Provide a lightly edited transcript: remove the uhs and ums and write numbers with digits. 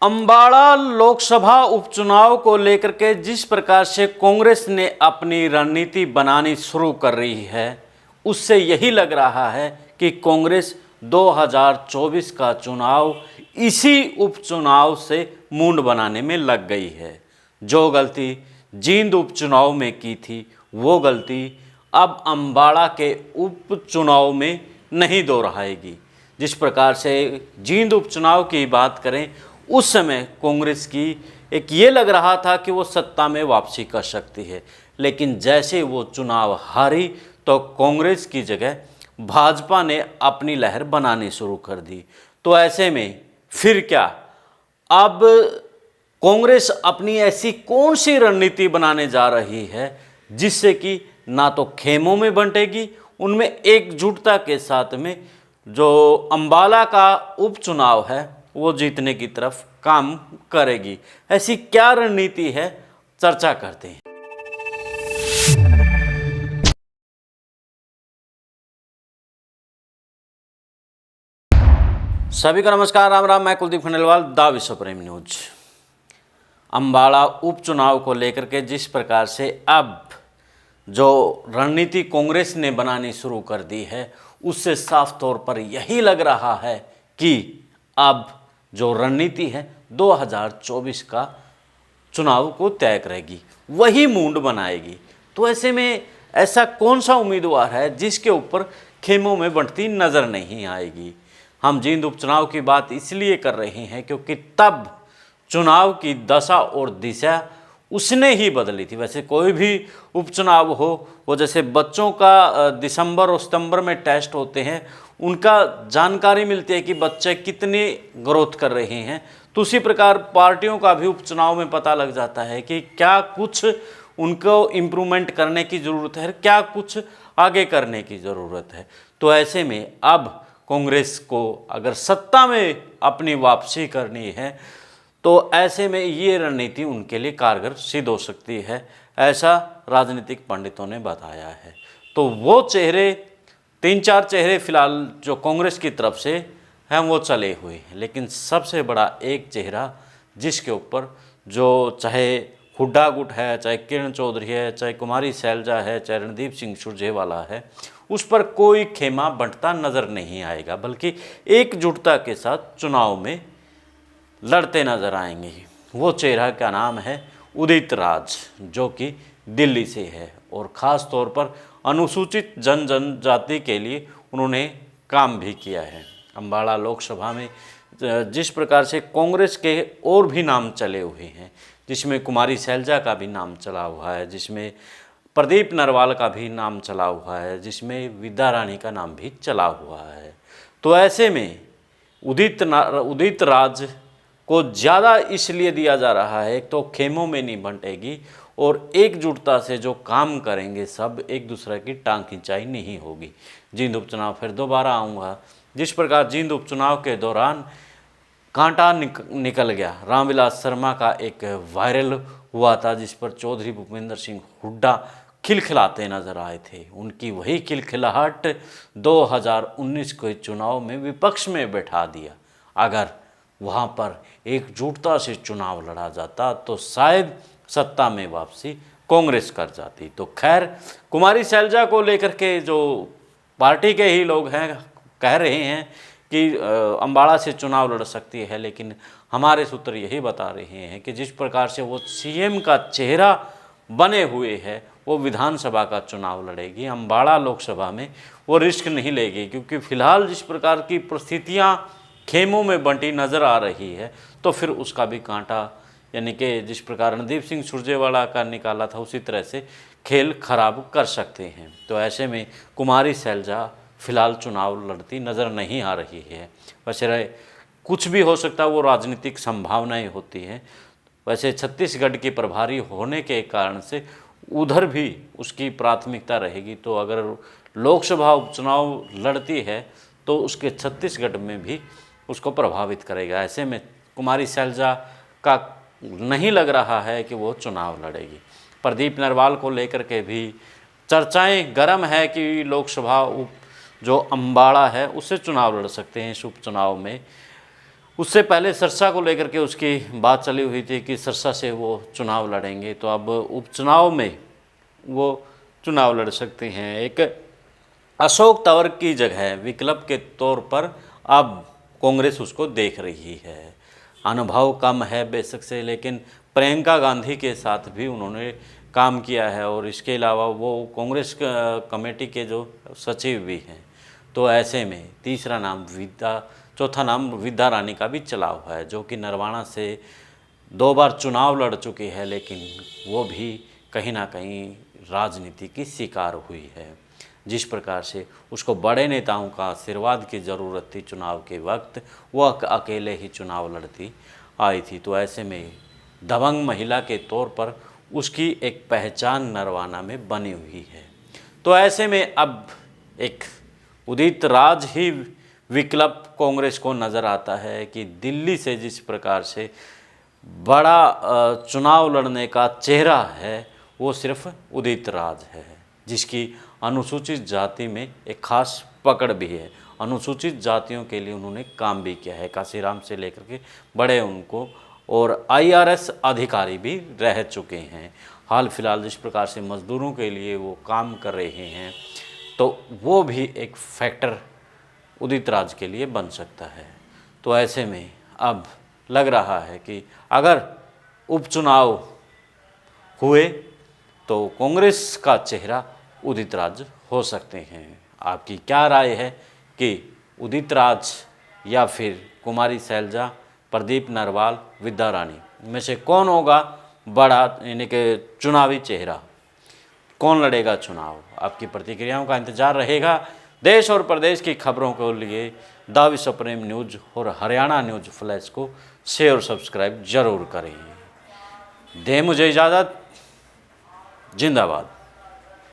अंबाला लोकसभा उपचुनाव को लेकर के जिस प्रकार से कांग्रेस ने अपनी रणनीति बनानी शुरू कर रही है, उससे यही लग रहा है कि कांग्रेस 2024 का चुनाव इसी उपचुनाव से मूंड बनाने में लग गई है। जो गलती जींद उपचुनाव में की थी, वो गलती अब अंबाला के उपचुनाव में नहीं दोहराएगी। जिस प्रकार से जींद उपचुनाव की बात करें, उस समय कांग्रेस की एक ये लग रहा था कि वो सत्ता में वापसी कर सकती है, लेकिन जैसे वो चुनाव हारी तो कांग्रेस की जगह भाजपा ने अपनी लहर बनानी शुरू कर दी। तो ऐसे में फिर क्या, अब कांग्रेस अपनी ऐसी कौन सी रणनीति बनाने जा रही है जिससे कि ना तो खेमों में बंटेगी, उनमें एकजुटता के साथ में जो अंबाला का उपचुनाव है वो जीतने की तरफ काम करेगी। ऐसी क्या रणनीति है, चर्चा करते हैं। सभी को नमस्कार, राम राम। मैं कुलदीप खंडेलवाल, दा विश्व प्रेम न्यूज। अंबाला उपचुनाव को लेकर के जिस प्रकार से अब जो रणनीति कांग्रेस ने बनानी शुरू कर दी है, उससे साफ तौर पर यही लग रहा है कि अब जो रणनीति है 2024 का चुनाव को तय करेगी, वही मूंड बनाएगी। तो ऐसे में ऐसा कौन सा उम्मीदवार है जिसके ऊपर खेमों में बंटती नज़र नहीं आएगी। हम जींद उपचुनाव की बात इसलिए कर रहे हैं क्योंकि तब चुनाव की दशा और दिशा उसने ही बदली थी। वैसे कोई भी उपचुनाव हो, वो जैसे बच्चों का दिसंबर और सितंबर में टेस्ट होते हैं, उनका जानकारी मिलती है कि बच्चे कितनी ग्रोथ कर रहे हैं, तो उसी प्रकार पार्टियों का भी उपचुनाव में पता लग जाता है कि क्या कुछ उनको इम्प्रूवमेंट करने की ज़रूरत है, क्या कुछ आगे करने की ज़रूरत है। तो ऐसे में अब कांग्रेस को अगर सत्ता में अपनी वापसी करनी है तो ऐसे में ये रणनीति उनके लिए कारगर सिद्ध हो सकती है, ऐसा राजनीतिक पंडितों ने बताया है। तो वो चेहरे, 3-4 चेहरे फिलहाल जो कांग्रेस की तरफ से हैं वो चले हुए हैं, लेकिन सबसे बड़ा एक चेहरा जिसके ऊपर जो चाहे हुड्डा गुट है, चाहे किरण चौधरी है, चाहे कुमारी शैलजा है, चाहे रणदीप सिंह सुरजेवाला है, उस पर कोई खेमा बंटता नज़र नहीं आएगा, बल्कि एकजुटता के साथ चुनाव में लड़ते नजर आएंगे। वो चेहरा का नाम है उदित राज, जो कि दिल्ली से है और ख़ास तौर पर अनुसूचित जनजाति के लिए उन्होंने काम भी किया है। अंबाला लोकसभा में जिस प्रकार से कांग्रेस के और भी नाम चले हुए हैं, जिसमें कुमारी शैलजा का भी नाम चला हुआ है, जिसमें प्रदीप नरवाल का भी नाम चला हुआ है, जिसमें विद्या रानी का नाम भी चला हुआ है। तो ऐसे में उदित राज को ज़्यादा इसलिए दिया जा रहा है, एक तो खेमों में नहीं बंटेगी और एकजुटता से जो काम करेंगे सब, एक दूसरे की टांग खिंचाई नहीं होगी। जींद उपचुनाव फिर दोबारा आऊँगा। जिस प्रकार जींद उपचुनाव के दौरान कांटा निकल गया, रामविलास शर्मा का एक वायरल हुआ था जिस पर चौधरी भूपेंद्र सिंह हुड्डा खिलखिलाते नजर आए थे। उनकी वही खिलखिलाहट 2019 के चुनाव में विपक्ष में बैठा दिया। अगर वहाँ पर एकजुटता से चुनाव लड़ा जाता तो शायद सत्ता में वापसी कांग्रेस कर जाती। तो खैर, कुमारी शैलजा को लेकर के जो पार्टी के ही लोग हैं कह रहे हैं कि अंबाला से चुनाव लड़ सकती है, लेकिन हमारे सूत्र यही बता रहे हैं कि जिस प्रकार से वो सीएम का चेहरा बने हुए है, वो विधानसभा का चुनाव लड़ेगी। अंबाला लोकसभा में वो रिस्क नहीं लेगी, क्योंकि फिलहाल जिस प्रकार की परिस्थितियाँ खेमों में बंटी नज़र आ रही है, तो फिर उसका भी कांटा, यानी कि जिस प्रकार रणदीप सिंह सुरजेवाला का निकाला था, उसी तरह से खेल खराब कर सकते हैं। तो ऐसे में कुमारी शैलजा फिलहाल चुनाव लड़ती नज़र नहीं आ रही है। वैसे कुछ भी हो सकता है, वो राजनीतिक संभावनाएं होती हैं। वैसे छत्तीसगढ़ की प्रभारी होने के कारण से उधर भी उसकी प्राथमिकता रहेगी, तो अगर लोकसभा उपचुनाव लड़ती है तो उसके छत्तीसगढ़ में भी उसको प्रभावित करेगा। ऐसे में कुमारी शैलजा का नहीं लग रहा है कि वो चुनाव लड़ेगी। प्रदीप नरवाल को लेकर के भी चर्चाएं गर्म है कि लोकसभा जो अंबाला है उससे चुनाव लड़ सकते हैं इस उपचुनाव में। उससे पहले सिरसा को लेकर के उसकी बात चली हुई थी कि सिरसा से वो चुनाव लड़ेंगे, तो अब उपचुनाव में वो चुनाव लड़ सकते हैं। एक अशोक तंवर की जगह विकल्प के तौर पर अब कांग्रेस उसको देख रही है। अनुभव कम है बेशक से, लेकिन प्रियंका गांधी के साथ भी उन्होंने काम किया है और इसके अलावा वो कांग्रेस कमेटी के जो सचिव भी हैं। तो ऐसे में चौथा नाम विद्या रानी का भी चला हुआ है, जो कि नरवाना से 2 बार चुनाव लड़ चुकी है, लेकिन वो भी कहीं ना कहीं राजनीति की शिकार हुई है। जिस प्रकार से उसको बड़े नेताओं का आशीर्वाद की ज़रूरत थी चुनाव के वक्त, वह अकेले ही चुनाव लड़ती आई थी। तो ऐसे में दबंग महिला के तौर पर उसकी एक पहचान नरवाना में बनी हुई है। तो ऐसे में अब एक उदित राज ही विकल्प कांग्रेस को नज़र आता है कि दिल्ली से जिस प्रकार से बड़ा चुनाव लड़ने का चेहरा है वो सिर्फ उदित राज है, जिसकी अनुसूचित जाति में एक खास पकड़ भी है। अनुसूचित जातियों के लिए उन्होंने काम भी किया है, काशीराम से लेकर के बड़े उनको, और IRS अधिकारी भी रह चुके हैं। हाल फिलहाल जिस प्रकार से मजदूरों के लिए वो काम कर रहे हैं, तो वो भी एक फैक्टर उदित राज के लिए बन सकता है। तो ऐसे में अब लग रहा है कि अगर उपचुनाव हुए तो कांग्रेस का चेहरा उदित राज हो सकते हैं। आपकी क्या राय है कि उदित राज या फिर कुमारी शैलजा, प्रदीप नरवाल, विद्या रानी में से कौन होगा बड़ा यानी कि चुनावी चेहरा, कौन लड़ेगा चुनाव? आपकी प्रतिक्रियाओं का इंतजार रहेगा। देश और प्रदेश की खबरों के लिए द विश्व प्रेम न्यूज़ और हरियाणा न्यूज़ फ्लैश को शेयर और सब्सक्राइब जरूर करें। दे मुझे इजाज़त। जिंदाबाद।